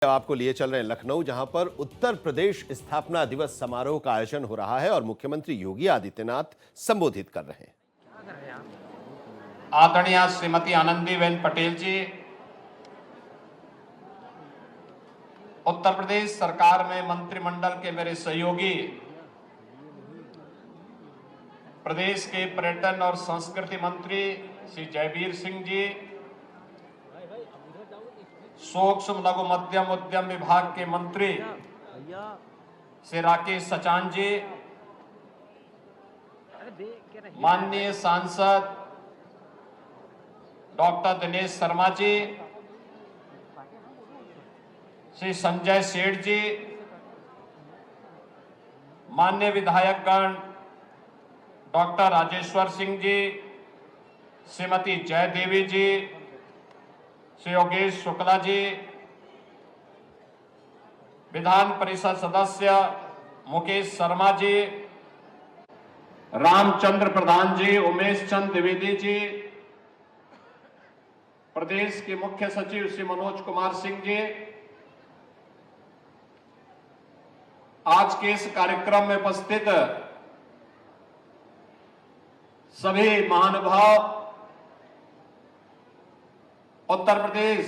आपको लिए चल रहे हैं लखनऊ, जहां पर उत्तर प्रदेश स्थापना दिवस समारोह का आयोजन हो रहा है और मुख्यमंत्री योगी आदित्यनाथ संबोधित कर रहे हैं। आदरणीय श्रीमती आनंदीबेन पटेल जी, उत्तर प्रदेश सरकार में मंत्रिमंडल के मेरे सहयोगी, प्रदेश के पर्यटन और संस्कृति मंत्री श्री जयवीर सिंह जी, सूक्ष्म लघु मध्यम उद्यम विभाग के मंत्री श्री राकेश सचान जी, माननीय सांसद डॉक्टर दिनेश शर्मा जी, श्री संजय सेठ जी, माननीय विधायकगण डॉक्टर राजेश्वर सिंह जी, श्रीमती जय देवी जी, श्री योगेश शुक्ला जी, विधान परिषद सदस्य मुकेश शर्मा जी, रामचंद्र प्रधान जी, उमेश चंद द्विवेदी जी, प्रदेश के मुख्य सचिव श्री मनोज कुमार सिंह जी, आज के इस कार्यक्रम में उपस्थित सभी महानुभाव, उत्तर प्रदेश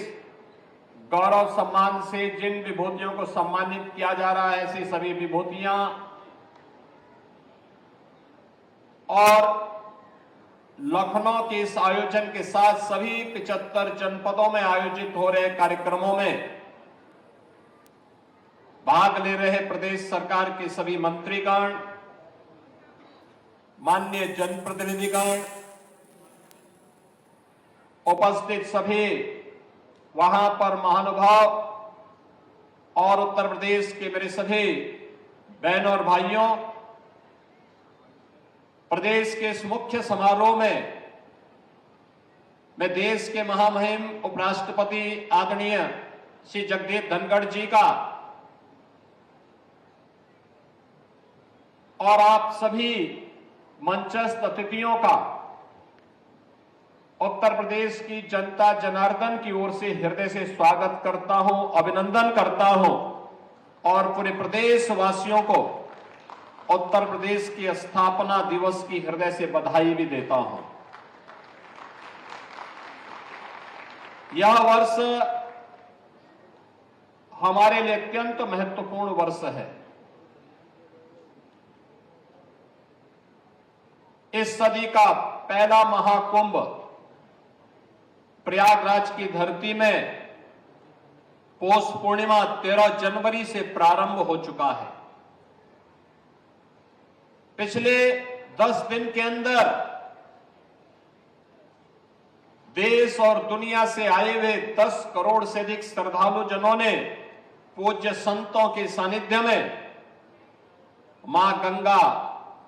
गौरव सम्मान से जिन विभूतियों को सम्मानित किया जा रहा है, ऐसी सभी विभूतियां और लखनऊ के इस आयोजन के साथ सभी 75 जनपदों में आयोजित हो रहे कार्यक्रमों में भाग ले रहे प्रदेश सरकार के सभी मंत्रीगण, माननीय जनप्रतिनिधिगण, उपस्थित सभी वहां पर महानुभाव और उत्तर प्रदेश के मेरे सभी बहनों और भाइयों, प्रदेश के इस मुख्य समारोह में मैं देश के महामहिम उपराष्ट्रपति आदरणीय श्री जगदीप धनखड़ जी का और आप सभी मंचस्थ अतिथियों का उत्तर प्रदेश की जनता जनार्दन की ओर से हृदय से स्वागत करता हूं, अभिनंदन करता हूं और पूरे प्रदेश वासियों को उत्तर प्रदेश की स्थापना दिवस की हृदय से बधाई भी देता हूं। यह वर्ष हमारे लिए अत्यंत महत्वपूर्ण वर्ष है। इस सदी का पहला महाकुंभ प्रयागराज की धरती में पौष पूर्णिमा 13 जनवरी से प्रारंभ हो चुका है। पिछले 10 दिन के अंदर देश और दुनिया से आए हुए 10 करोड़ से अधिक श्रद्धालु जनों ने पूज्य संतों के सानिध्य में मां गंगा,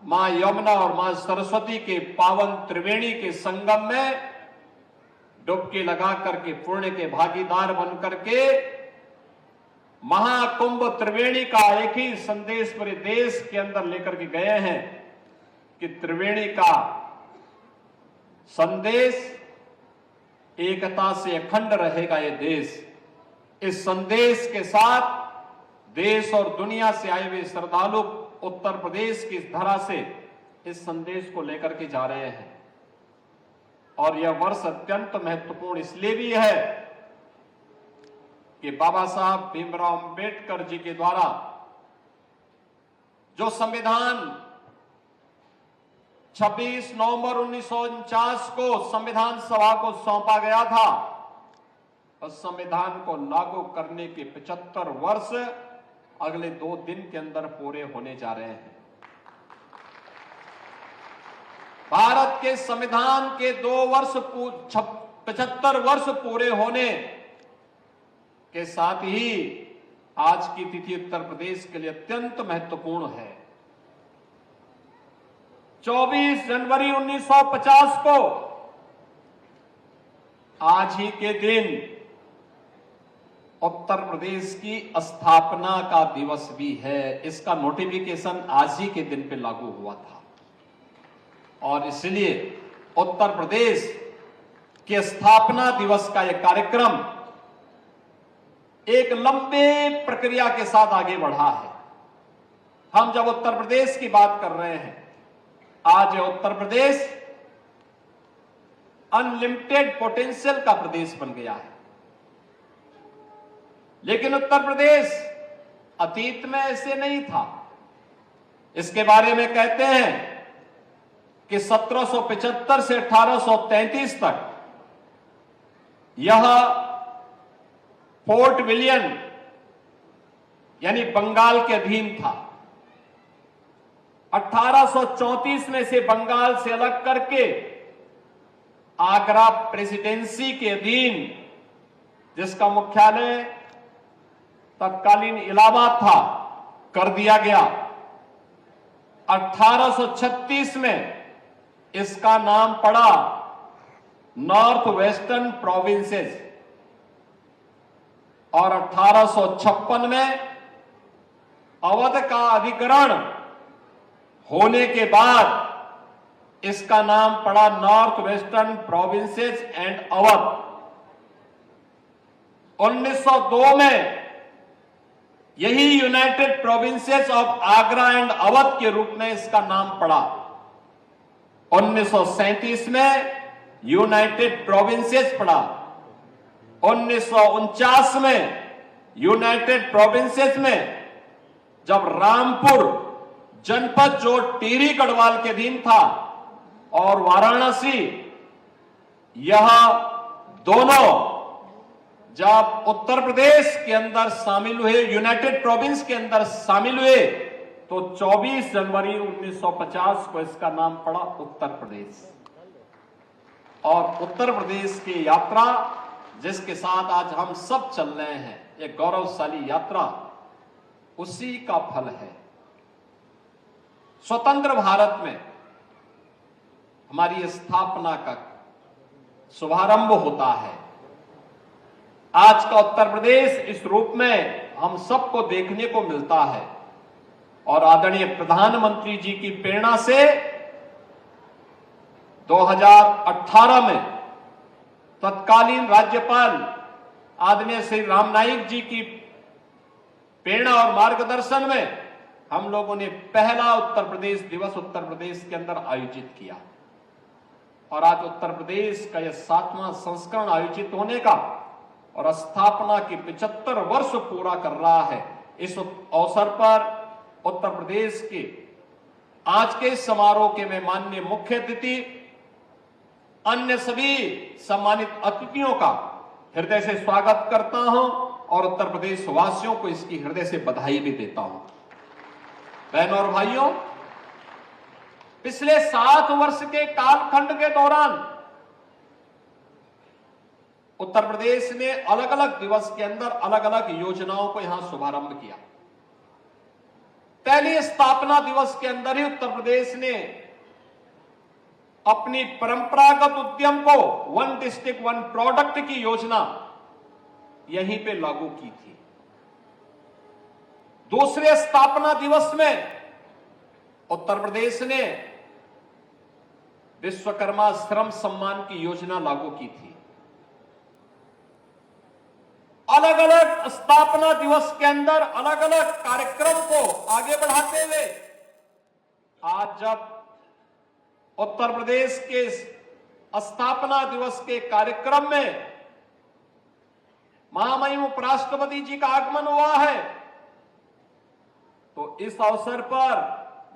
मां यमुना और मां सरस्वती के पावन त्रिवेणी के संगम में डुबकी लगा करके पुण्य के भागीदार बन करके महाकुंभ त्रिवेणी का एक ही संदेश पूरे देश के अंदर लेकर के गए हैं कि त्रिवेणी का संदेश एकता से अखंड रहेगा ये देश। इस संदेश के साथ देश और दुनिया से आए हुए श्रद्धालु उत्तर प्रदेश की धरा से इस संदेश को लेकर के जा रहे हैं और यह वर्ष अत्यंत महत्वपूर्ण इसलिए भी है कि बाबा साहब भीमराव अंबेडकर जी के द्वारा जो संविधान 26 नवंबर 1949 को संविधान सभा को सौंपा गया था, उस संविधान को लागू करने के 75 वर्ष अगले 2 दिन के अंदर पूरे होने जा रहे हैं। भारत के संविधान के 75 वर्ष पूरे होने के साथ ही आज की तिथि उत्तर प्रदेश के लिए अत्यंत महत्वपूर्ण है। 24 जनवरी 1950 को आज ही के दिन उत्तर प्रदेश की स्थापना का दिवस भी है। इसका नोटिफिकेशन आज ही के दिन पे लागू हुआ था और इसलिए उत्तर प्रदेश के स्थापना दिवस का यह कार्यक्रम एक लंबे प्रक्रिया के साथ आगे बढ़ा है। हम जब उत्तर प्रदेश की बात कर रहे हैं, आज उत्तर प्रदेश अनलिमिटेड पोटेंशियल का प्रदेश बन गया है। लेकिन उत्तर प्रदेश अतीत में ऐसे नहीं था। इसके बारे में कहते हैं कि 1775 से 1833 तक यह फोर्ट विलियम यानी बंगाल के अधीन था। 1834 में से बंगाल से अलग करके आगरा प्रेसिडेंसी के अधीन, जिसका मुख्यालय तत्कालीन इलाहाबाद था, कर दिया गया। 1836 में इसका नाम पड़ा नॉर्थ वेस्टर्न प्रोविंसेस और 1856 में अवध का अधिकरण होने के बाद इसका नाम पड़ा north western provinces and Awadh. 1902 में यही United provinces of Agra and Awadh के रूप में इसका नाम पड़ा। 1937 में यूनाइटेड प्रोविंसेस पड़ा। 1949 में यूनाइटेड प्रोविंसेस में जब रामपुर जनपद जो टिहरी गढ़वाल के अधीन था और वाराणसी, यह दोनों जब उत्तर प्रदेश के अंदर शामिल हुए, यूनाइटेड प्रोविंस के अंदर शामिल हुए, तो 24 जनवरी 1950 को इसका नाम पड़ा उत्तर प्रदेश। और उत्तर प्रदेश की यात्रा जिसके साथ आज हम सब चल रहे हैं, एक गौरवशाली यात्रा, उसी का फल है। स्वतंत्र भारत में हमारी स्थापना का शुभारंभ होता है। आज का उत्तर प्रदेश इस रूप में हम सबको देखने को मिलता है और आदरणीय प्रधानमंत्री जी की प्रेरणा से 2018 में तत्कालीन राज्यपाल आदरणीय श्री राम नाईक जी की प्रेरणा और मार्गदर्शन में हम लोगों ने पहला उत्तर प्रदेश दिवस उत्तर प्रदेश के अंदर आयोजित किया और आज उत्तर प्रदेश का यह 7वां संस्करण आयोजित होने का और स्थापना के 75 वर्ष पूरा कर रहा है। इस अवसर पर उत्तर प्रदेश के आज के समारोह के मैं माननीय मुख्य अतिथि, अन्य सभी सम्मानित अतिथियों का हृदय से स्वागत करता हूं और उत्तर प्रदेश वासियों को इसकी हृदय से बधाई भी देता हूं। बहनों और भाइयों, पिछले 7 वर्ष के कालखंड के दौरान उत्तर प्रदेश ने अलग अलग दिवस के अंदर अलग अलग योजनाओं को यहां शुभारंभ किया। पहले स्थापना दिवस के अंदर ही उत्तर प्रदेश ने अपनी परंपरागत उद्यम को वन डिस्ट्रिक्ट वन प्रोडक्ट की योजना यहीं पे लागू की थी। दूसरे स्थापना दिवस में उत्तर प्रदेश ने विश्वकर्मा श्रम सम्मान की योजना लागू की थी। अलग अलग स्थापना दिवस के अंदर अलग अलग कार्यक्रम को आगे बढ़ाते हुए आज जब उत्तर प्रदेश के स्थापना दिवस के कार्यक्रम में महामहिम उपराष्ट्रपति जी का आगमन हुआ है, तो इस अवसर पर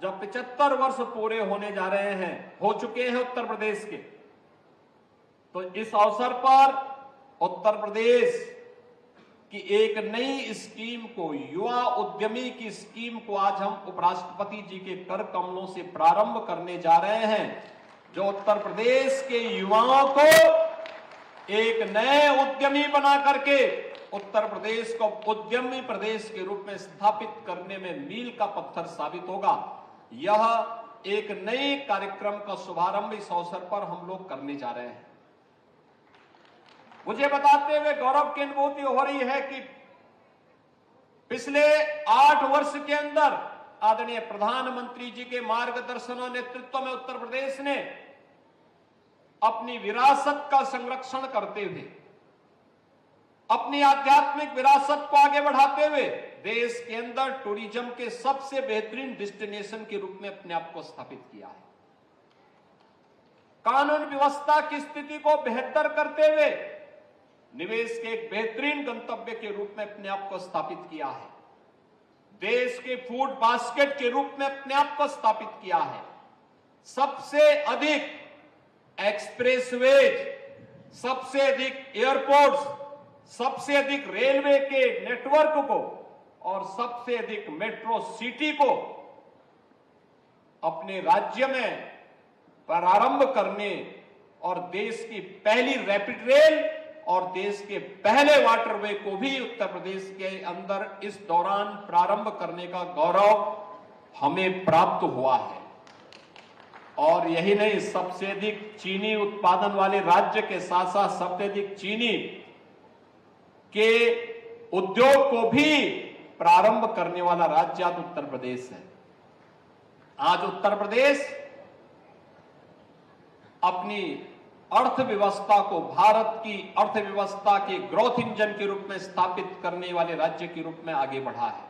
जब 75 वर्ष पूरे होने जा रहे हैं, हो चुके हैं उत्तर प्रदेश के, तो इस अवसर पर उत्तर प्रदेश की एक नई स्कीम को, युवा उद्यमी की स्कीम को आज हम उपराष्ट्रपति जी के कर कमलों से प्रारंभ करने जा रहे हैं, जो उत्तर प्रदेश के युवाओं को एक नए उद्यमी बना करके उत्तर प्रदेश को उद्यमी प्रदेश के रूप में स्थापित करने में मील का पत्थर साबित होगा। यह एक नए कार्यक्रम का शुभारंभ इस अवसर पर हम लोग करने जा रहे हैं। मुझे बताते हुए गौरव की अनुभूति हो रही है कि पिछले 8 वर्ष के अंदर आदरणीय प्रधानमंत्री जी के मार्गदर्शन और नेतृत्व में उत्तर प्रदेश ने अपनी विरासत का संरक्षण करते हुए अपनी आध्यात्मिक विरासत को आगे बढ़ाते हुए देश के अंदर टूरिज्म के सबसे बेहतरीन डेस्टिनेशन के रूप में अपने आप को स्थापित किया है। कानून व्यवस्था की स्थिति को बेहतर करते हुए निवेश के एक बेहतरीन गंतव्य के रूप में अपने आप को स्थापित किया है। देश के फूड बास्केट के रूप में अपने आप को स्थापित किया है। सबसे अधिक एक्सप्रेसवेज, सबसे अधिक एयरपोर्ट्स, सबसे अधिक रेलवे के नेटवर्क को और सबसे अधिक मेट्रो सिटी को अपने राज्य में प्रारंभ करने और देश की पहली रैपिड रेल और देश के पहले वाटरवे को भी उत्तर प्रदेश के अंदर इस दौरान प्रारंभ करने का गौरव हमें प्राप्त हुआ है। और यही नहीं, सबसे अधिक चीनी उत्पादन वाले राज्य के साथ साथ सबसे अधिक चीनी के उद्योग को भी प्रारंभ करने वाला राज्य आज उत्तर प्रदेश है। आज उत्तर प्रदेश अपनी अर्थव्यवस्था को भारत की अर्थव्यवस्था के ग्रोथ इंजन के रूप में स्थापित करने वाले राज्य के रूप में आगे बढ़ा है।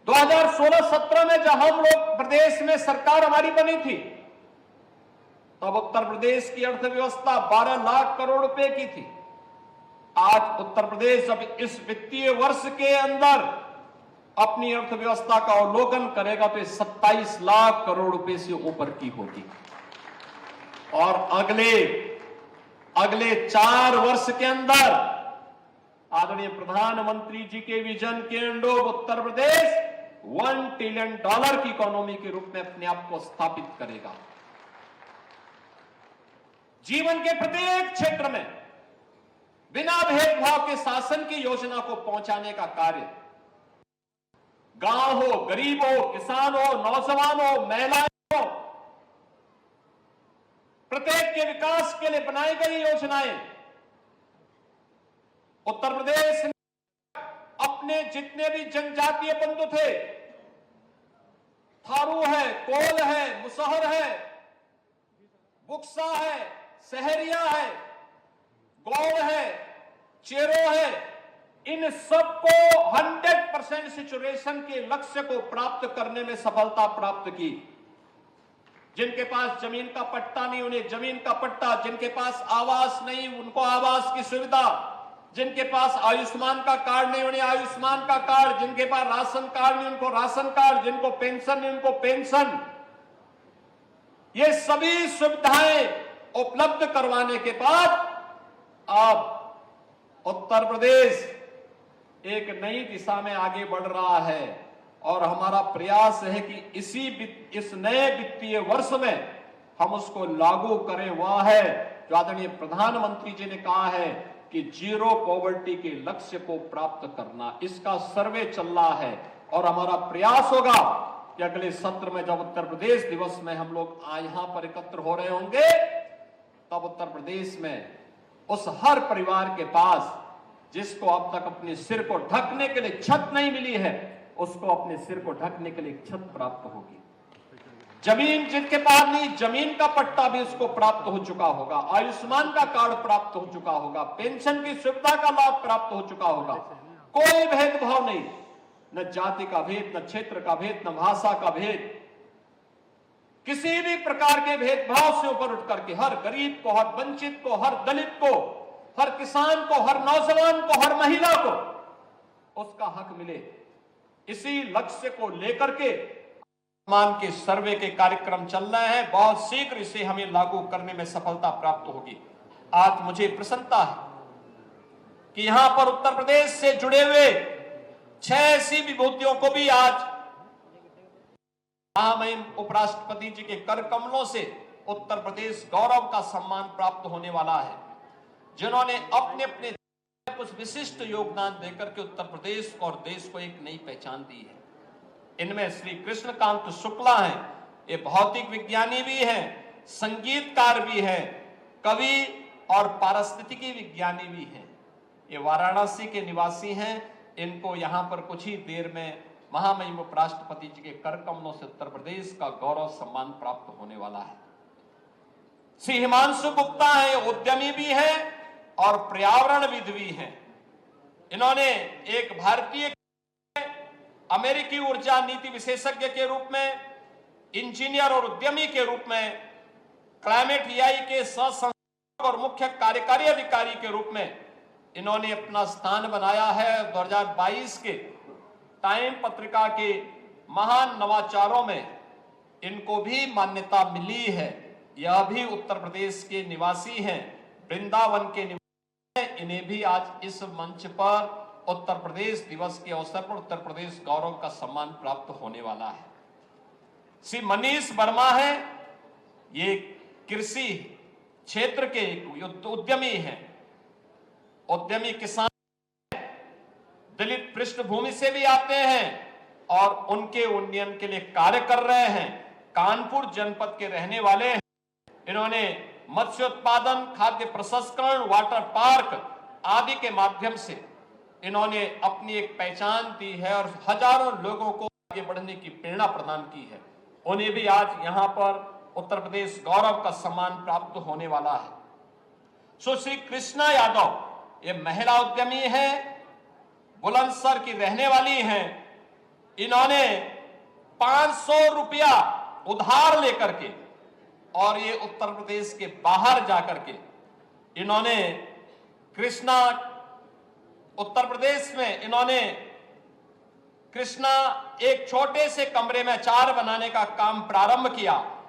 2016-17 में जब हम लोग प्रदेश में सरकार हमारी बनी थी, तब उत्तर प्रदेश की अर्थव्यवस्था 12 लाख करोड़ रुपए की थी। आज उत्तर प्रदेश अब इस वित्तीय वर्ष के अंदर अपनी अर्थव्यवस्था का अवलोकन करेगा तो 27 लाख करोड़ रुपए से ऊपर की होगी। और अगले 4 वर्ष के अंदर आदरणीय प्रधानमंत्री जी के विजन के अंडोग उत्तर प्रदेश $1 ट्रिलियन की इकोनॉमी के रूप में अपने आप को स्थापित करेगा। जीवन के प्रत्येक क्षेत्र में बिना भेदभाव के शासन की योजना को पहुंचाने का कार्य, गांव हो, गरीब हो, किसान हो, नौजवान हो, महिलाएं हो, प्रत्येक के विकास के लिए बनाई गई योजनाएं उत्तर प्रदेश ने अपने जितने भी जनजातीय बंधु थे, थारू है, कोल है, मुसहर है, बुक्सा है, सहरिया है, गौड़ है, चेरो है, इन सबको 100% सिचुएशन के लक्ष्य को प्राप्त करने में सफलता प्राप्त की। जिनके पास जमीन का पट्टा नहीं, उन्हें जमीन का पट्टा, जिनके पास आवास नहीं, उनको आवास की सुविधा, जिनके पास आयुष्मान का कार्ड नहीं, उन्हें आयुष्मान का कार्ड, जिनके पास राशन कार्ड नहीं, उनको राशन कार्ड, जिनको पेंशन नहीं, उनको पेंशन। ये सभी सुविधाएं उपलब्ध करवाने के बाद अब उत्तर प्रदेश एक नई दिशा में आगे बढ़ रहा है और हमारा प्रयास है कि इस नए वित्तीय वर्ष में हम उसको लागू करें। वह है जो आदरणीय प्रधानमंत्री जी ने कहा है कि जीरो पॉवर्टी के लक्ष्य को प्राप्त करना। इसका सर्वे चल रहा है और हमारा प्रयास होगा कि अगले सत्र में जब उत्तर प्रदेश दिवस में हम लोग यहां पर एकत्र हो रहे होंगे, तब उत्तर प्रदेश में उस हर परिवार के पास जिसको अब तक अपने सिर को ढकने के लिए छत नहीं मिली है, उसको अपने सिर को ढकने के लिए छत प्राप्त होगी। जमीन जिनके पास नहीं, जमीन का पट्टा भी उसको प्राप्त हो चुका होगा, आयुष्मान का कार्ड प्राप्त हो चुका होगा, पेंशन की सुविधा का लाभ प्राप्त हो चुका होगा। कोई भेदभाव नहीं, न जाति का भेद, न क्षेत्र का भेद, न भाषा का भेद, किसी भी प्रकार के भेदभाव से ऊपर उठ करके हर गरीब को, हर वंचित को, हर दलित को, हर किसान को, हर नौजवान को, हर महिला को उसका हक मिले। इसी लक्ष्य को लेकर के मान के सर्वे के कार्यक्रम चल रहे हैं। बहुत शीघ्र इसे हमें लागू करने में सफलता प्राप्त होगी। आज मुझे प्रसन्नता है कि यहां पर उत्तर प्रदेश से जुड़े हुए 6 ऐसी विभूतियों को भी आज महामहिम उपराष्ट्रपति जी के कर कमलों से उत्तर प्रदेश गौरव का सम्मान प्राप्त होने वाला है, जिन्होंने अपने अपने कुछ विशिष्ट योगदान देकर के उत्तर प्रदेश और देश को एक नई पहचान दी है। इनमें श्री कृष्णकांत शुक्ला हैं, ये भौतिक विज्ञानी भी हैं, संगीतकार भी हैं, कवि और पारिस्थितिकी विज्ञानी भी हैं। ये वाराणसी के निवासी हैं। इनको यहां पर कुछ ही देर में महामहिम उपराष्ट्रपति जी के कर कमलों से उत्तर प्रदेश का गौरव सम्मान प्राप्त होने वाला है। श्री हिमांशु गुप्ता है, उद्यमी भी है और पर्यावरणविद भी हैं। इन्होंने एक भारतीय अमेरिकी ऊर्जा नीति विशेषज्ञ के रूप में, इंजीनियर और उद्यमी के रूप में, क्लाइमेट EI के सह संस्थापक और मुख्य कार्यकारी अधिकारी के रूप में इन्होंने अपना स्थान बनाया है। 2022 के टाइम पत्रिका के महान नवाचारों में इनको भी मान्यता मिली है। यह भी उत्तर प्रदेश के निवासी हैं, वृंदावन के निवासी हैं। इन्हें भी आज इस मंच पर उत्तर प्रदेश दिवस के अवसर पर उत्तर प्रदेश गौरव का सम्मान प्राप्त होने वाला है। श्री मनीष वर्मा है, ये कृषि क्षेत्र के उद्यमी हैं, उद्यमी किसान, दलित पृष्ठभूमि से भी आते हैं और उनके उन्नयन के लिए कार्य कर रहे हैं। कानपुर जनपद के रहने वाले हैं। इन्होंने मत्स्य उत्पादन, खाद्य प्रसंस्करण, वाटर पार्क आदि के माध्यम से इन्होंने अपनी एक पहचान दी है और हजारों लोगों को आगे बढ़ने की प्रेरणा प्रदान की है। उन्हें भी आज यहां पर उत्तर प्रदेश गौरव का सम्मान प्राप्त होने वाला है। सुश्री कृष्णा यादव, ये महिला उद्यमी है, बुलंदशहर की रहने वाली हैं। इन्होंने 500 रुपया उधार लेकर के और ये उत्तर प्रदेश के बाहर जाकर के इन्होंने कृष्णा उत्तर प्रदेश में इन्होंने कृष्णा एक छोटे से कमरे में अचार बनाने का काम प्रारंभ किया